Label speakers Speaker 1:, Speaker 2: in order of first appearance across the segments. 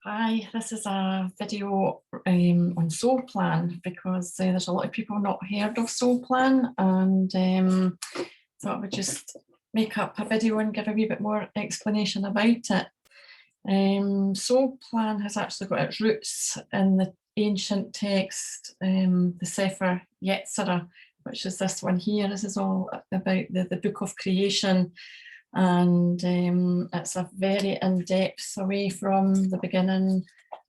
Speaker 1: Hi, this is a video on Soul Plan because there's a lot of people not heard of Soul Plan, and thought I would just make up a video and give a wee bit more explanation about it. Soul Plan has actually got its roots in the ancient text, the Sefer Yetzirah, which is this one here. This is all about the book of creation. And it's a very in-depth away from the beginning,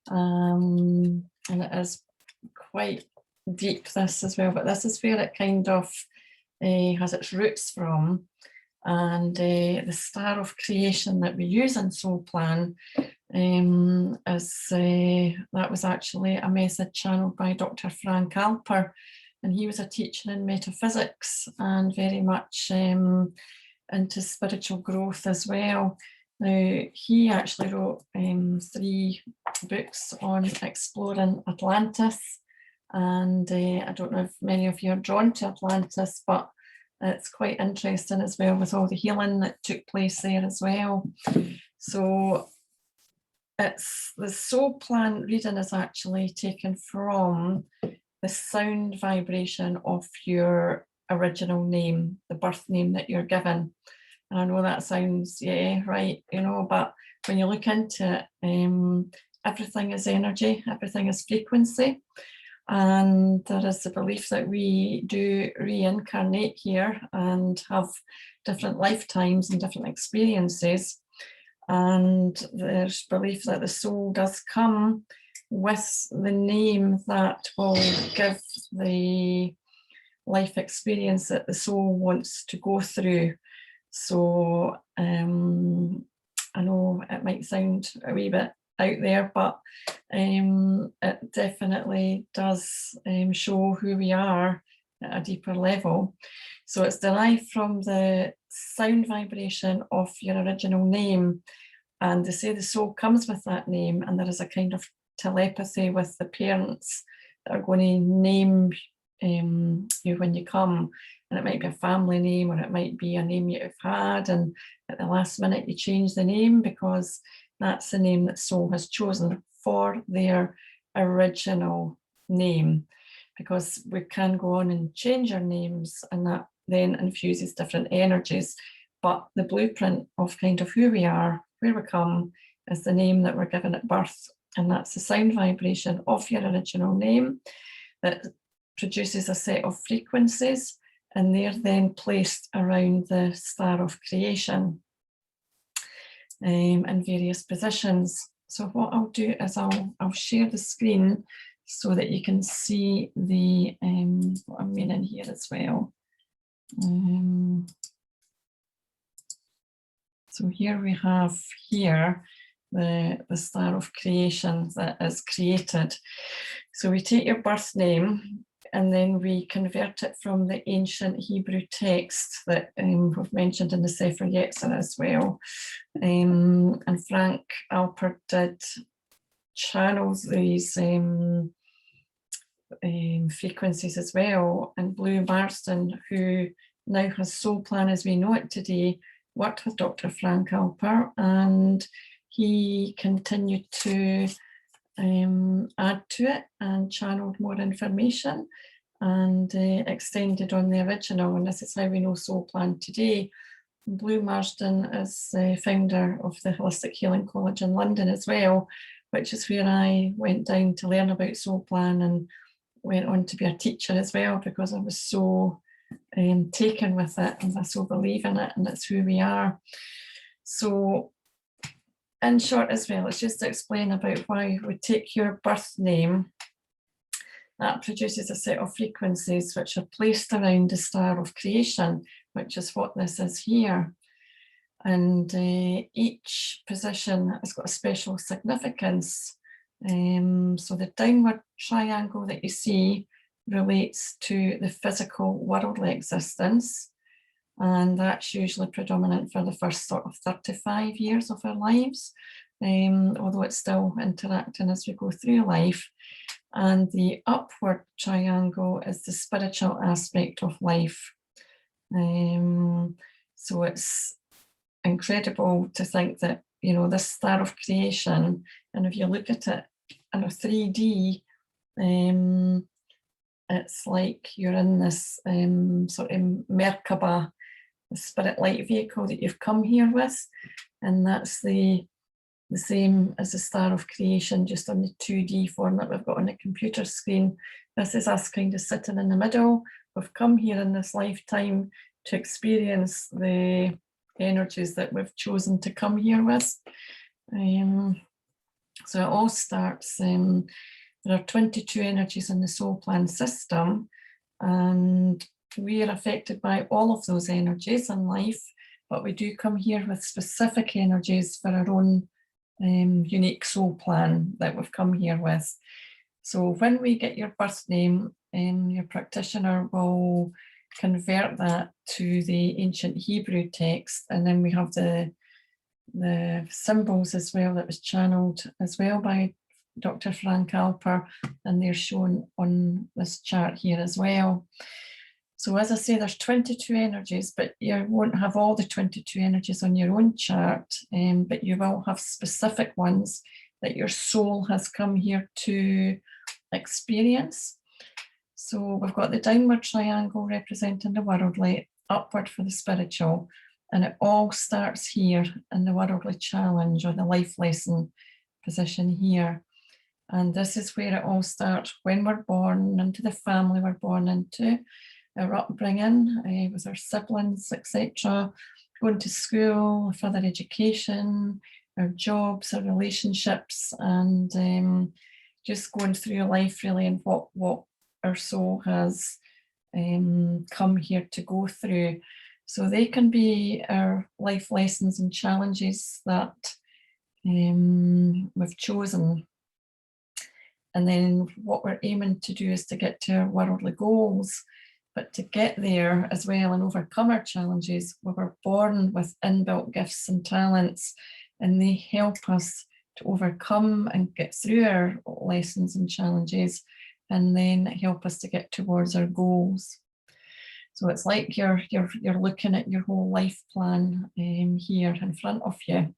Speaker 1: and it is quite deep, this as well, but this is where it kind of has its roots from. And the star of creation that we use in Soul Plan is that was actually a message channeled by Dr. Frank Alper, and he was a teacher in metaphysics and very much into spiritual growth as well. Now, he actually wrote 3 books on exploring Atlantis, and I don't know if many of you are drawn to Atlantis, but it's quite interesting as well with all the healing that took place there as well. So it's the Soul Plan reading is actually taken from the sound vibration of your original name, the birth name that you're given. And I know that sounds, yeah, right, you know, but when you look into it, everything is energy, everything is frequency. And there is the belief that we do reincarnate here and have different lifetimes and different experiences. And there's belief that the soul does come with the name that will give the life experience that the soul wants to go through. So I know it might sound a wee bit out there, but it definitely does show who we are at a deeper level. So it's derived from the sound vibration of your original name, and they say the soul comes with that name, and there is a kind of telepathy with the parents that are going to name you when you come, and it might be a family name, or it might be a name you've had, and at the last minute you change the name because that's the name that soul has chosen for their original name. Because we can go on and change our names, and that then infuses different energies, but the blueprint of kind of who we are, where we come, is the name that we're given at birth, and that's the sound vibration of your original name that produces a set of frequencies, and they're then placed around the star of creation in various positions. So what I'll do is I'll share the screen so that you can see the what I'm meaning here as well. So here we have the star of creation that is created. So we take your birth name, and then we convert it from the ancient Hebrew text that we've mentioned in the Sefer Yetzirah as well. And Frank Alper did channel these frequencies as well. And Blue Marston, who now has Soul Plan as we know it today, worked with Dr. Frank Alper, and he continued to add to it and channeled more information and extended on the original, and this is how we know Soul Plan today. Blue Marsden is the founder of the Holistic Healing College in London as well, which is where I went down to learn about Soul Plan and went on to be a teacher as well, because I was so taken with it, and I so believe in it, and it's who we are. So in short as well, it's just to explain about why we take your birth name. That produces a set of frequencies which are placed around the star of creation, which is what this is here. And each position has got a special significance. So the downward triangle that you see relates to the physical worldly existence, and that's usually predominant for the first sort of 35 years of our lives, although it's still interacting as we go through life. And the upward triangle is the spiritual aspect of life. So it's incredible to think that this star of creation, and if you look at it in a 3D, it's like you're in this sort of Merkaba, the spirit light vehicle that you've come here with, and that's the same as the star of creation, just on the 2D form that we've got on the computer screen. This is us kind of sitting in the middle. We've come here in this lifetime to experience the energies that we've chosen to come here with. So it all starts, there are 22 energies in the soul plan system, and we are affected by all of those energies in life, but we do come here with specific energies for our own unique soul plan that we've come here with. So when we get your birth name, your practitioner will convert that to the ancient Hebrew text, and then we have the symbols as well that was channeled as well by Dr. Frank Alper, and they're shown on this chart here as well. So as I say, there's 22 energies, but you won't have all the 22 energies on your own chart, but you will have specific ones that your soul has come here to experience. So we've got the downward triangle representing the worldly, upward for the spiritual, and it all starts here in the worldly challenge or the life lesson position here. And this is where it all starts when we're born, into the family we're born into, our upbringing with our siblings, etc., going to school, further education, our jobs, our relationships, and just going through life really, and what our soul has come here to go through. So they can be our life lessons and challenges that we've chosen. And then what we're aiming to do is to get to our worldly goals. But to get there as well and overcome our challenges, we were born with inbuilt gifts and talents, and they help us to overcome and get through our lessons and challenges, and then help us to get towards our goals. So it's like you're looking at your whole life plan here in front of you.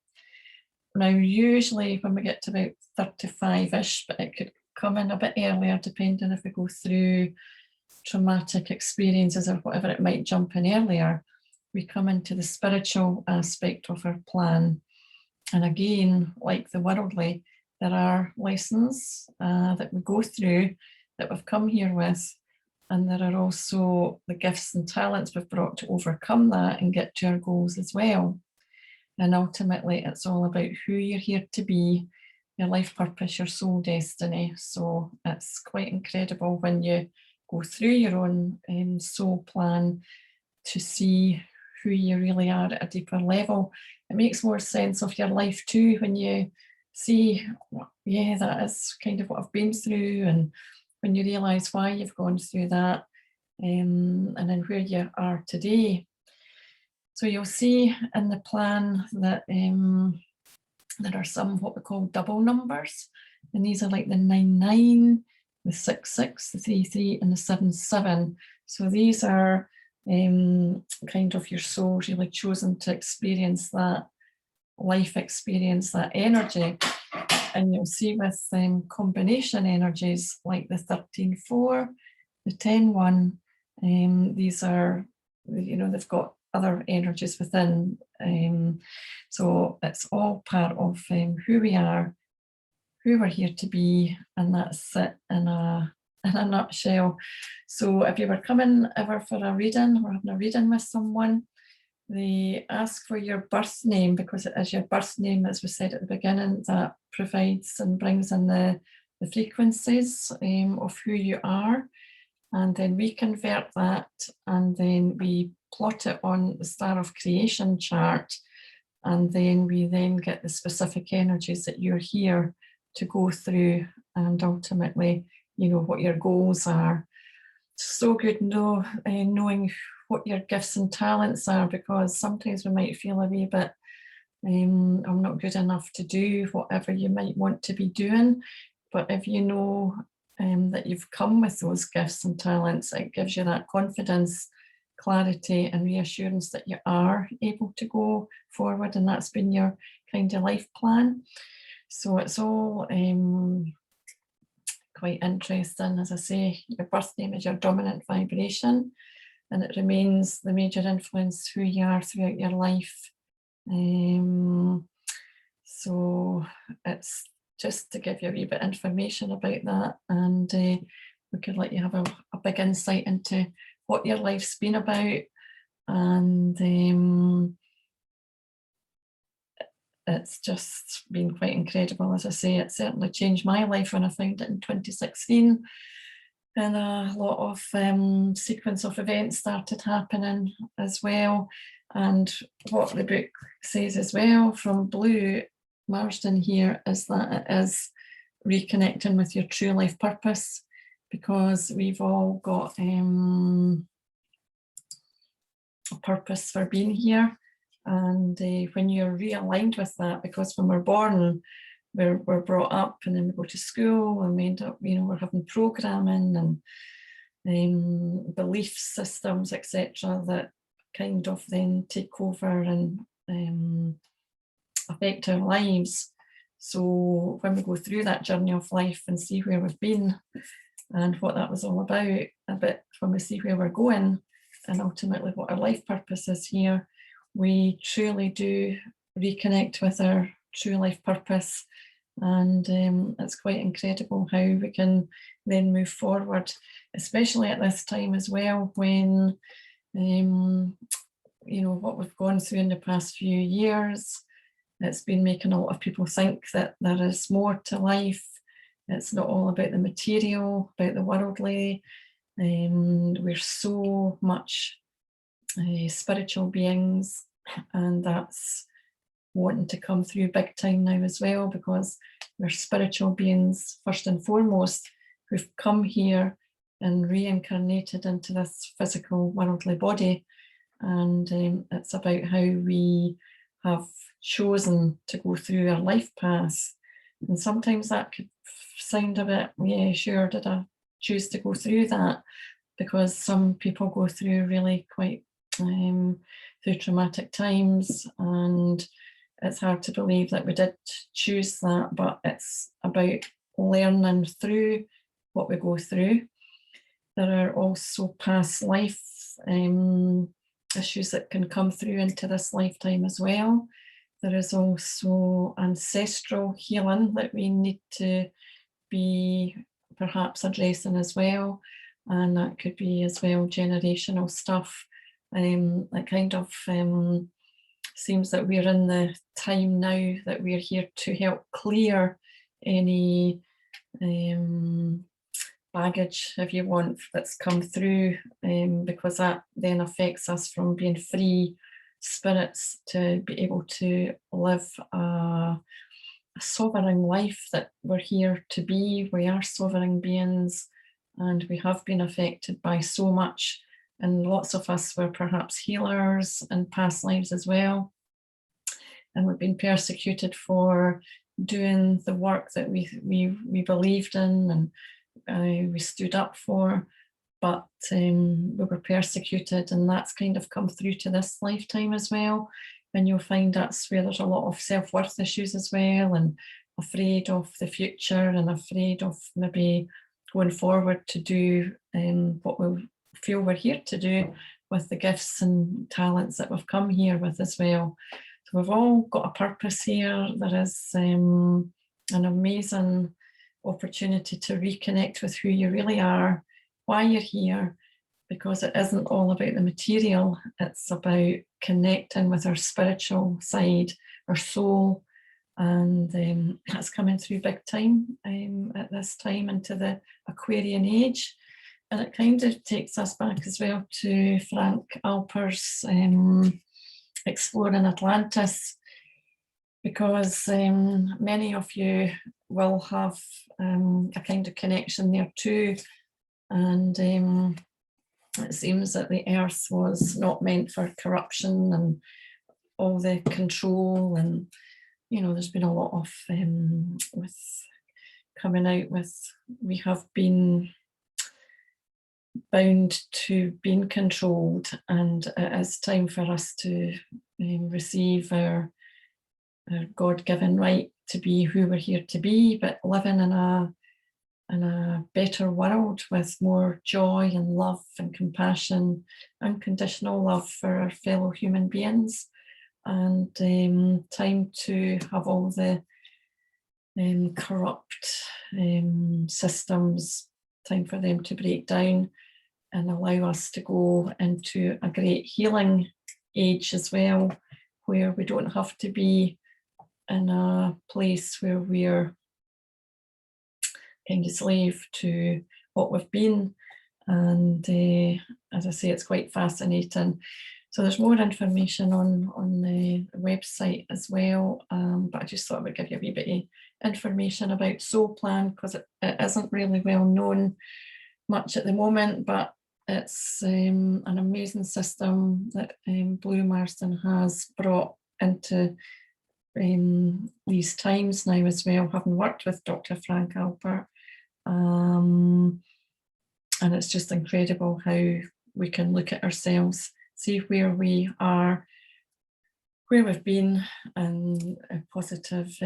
Speaker 1: Now, usually when we get to about 35-ish, but it could come in a bit earlier depending if we go through traumatic experiences or whatever, it might jump in earlier, we come into the spiritual aspect of our plan. And again, like the worldly, there are lessons that we go through that we've come here with, and there are also the gifts and talents we've brought to overcome that and get to our goals as well. And ultimately, it's all about who you're here to be, your life purpose, your soul destiny. So it's quite incredible when you go through your own soul plan to see who you really are at a deeper level. It makes more sense of your life too when you see, yeah, that is kind of what I've been through, and when you realise why you've gone through that, and then where you are today. So you'll see in the plan that there are some what we call double numbers, and these are like the 99, the 66, the 33, and the 77. So these are kind of your soul really chosen to experience that life experience, that energy. And you'll see with combination energies like the 13-4, the 10-1, these are, they've got other energies within. So it's all part of who we are, who we're here to be, and that's it in a nutshell. So if you were coming ever for a reading or having a reading with someone, they ask for your birth name, because it is your birth name, as we said at the beginning, that provides and brings in the frequencies of who you are. And then we convert that, and then we plot it on the Star of Creation chart, and then we then get the specific energies that you're here to go through, and ultimately, what your goals are. So good knowing what your gifts and talents are, because sometimes we might feel a wee bit, I'm not good enough to do whatever you might want to be doing. But if you know that you've come with those gifts and talents, it gives you that confidence, clarity, and reassurance that you are able to go forward. And that's been your kind of life plan. So it's all quite interesting. As I say, your birth name is your dominant vibration, and it remains the major influence who you are throughout your life. So it's just to give you a wee bit of information about that, and we could let you have a big insight into what your life's been about. And it's just been quite incredible. As I say, it certainly changed my life when I found it in 2016. And a lot of sequence of events started happening as well. And what the book says as well, from Blue Marsden here, is that it is reconnecting with your true life purpose, because we've all got a purpose for being here. And when you're realigned with that, because when we're born, we're brought up, and then we go to school, and we end up, we're having programming and belief systems, etc., that kind of then take over and affect our lives. So when we go through that journey of life and see where we've been and what that was all about, a bit when we see where we're going and ultimately what our life purpose is here, we truly do reconnect with our true life purpose. And it's quite incredible how we can then move forward, especially at this time as well, when what we've gone through in the past few years, it's been making a lot of people think that there is more to life. It's not all about the material, about the worldly. We're so much spiritual beings, and that's wanting to come through big time now as well, because we're spiritual beings first and foremost, who've come here and reincarnated into this physical worldly body. And it's about how we have chosen to go through our life path. And sometimes that could sound a bit, yeah, sure, did I choose to go through that? Because some people go through really quite through traumatic times, and it's hard to believe that we did choose that, but it's about learning through what we go through. There are also past life issues that can come through into this lifetime as well. There is also ancestral healing that we need to be perhaps addressing as well, and that could be as well generational stuff. It kind of seems that we're in the time now that we're here to help clear any baggage, if you want, that's come through, because that then affects us from being free spirits to be able to live a sovereign life that we're here to be. We are sovereign beings, and we have been affected by so much, and lots of us were perhaps healers in past lives as well, and we've been persecuted for doing the work that we believed in and we stood up for, but we were persecuted, and that's kind of come through to this lifetime as well. And you'll find that's where there's a lot of self-worth issues as well, and afraid of the future, and afraid of maybe going forward to do what we feel we're here to do with the gifts and talents that we've come here with as well. So we've all got a purpose here. There is an amazing opportunity to reconnect with who you really are, why you're here, because it isn't all about the material. It's about connecting with our spiritual side, our soul, and that's coming through big time at this time into the Aquarian age. And it kind of takes us back as well to Frank Alper's Exploring Atlantis, because many of you will have a kind of connection there too. And it seems that the earth was not meant for corruption and all the control, and there's been a lot of with coming out with, we have been bound to being controlled, and it is time for us to receive our God-given right to be who we're here to be, but living in a better world with more joy and love and compassion, unconditional love for our fellow human beings, and time to have all the corrupt systems, time for them to break down and allow us to go into a great healing age as well, where we don't have to be in a place where we're kind of slave to what we've been. And as I say, it's quite fascinating. So there's more information on the website as well, but I just thought I would give you a wee bit of information about Soul Plan, because it isn't really well known much at the moment, but it's an amazing system that Blue Marsden has brought into these times now as well, having worked with Dr. Frank Alpert. And it's just incredible how we can look at ourselves, see where we are, where we've been, and a positive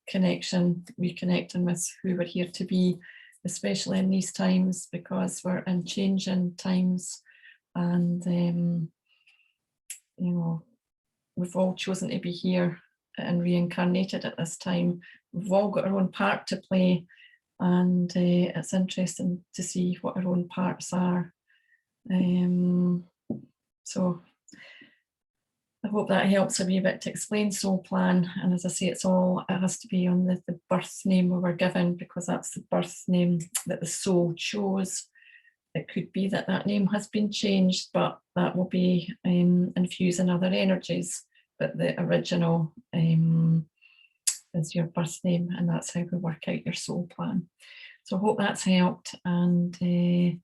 Speaker 1: connection, reconnecting with who we're here to be, especially in these times, because we're in changing times. And, you know, we've all chosen to be here and reincarnated at this time. We've all got our own part to play, and it's interesting to see what our own parts are. So I hope that helps a wee bit to explain Soul Plan. And as I say, it has to be on the birth name we were given, because that's the birth name that the soul chose. It could be that that name has been changed, but that will be infusing other energies. But the original is your birth name, and that's how we work out your soul plan. So I hope that's helped. And if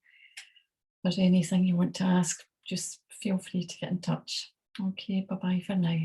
Speaker 1: there's anything you want to ask, just feel free to get in touch. Okay, bye-bye for now.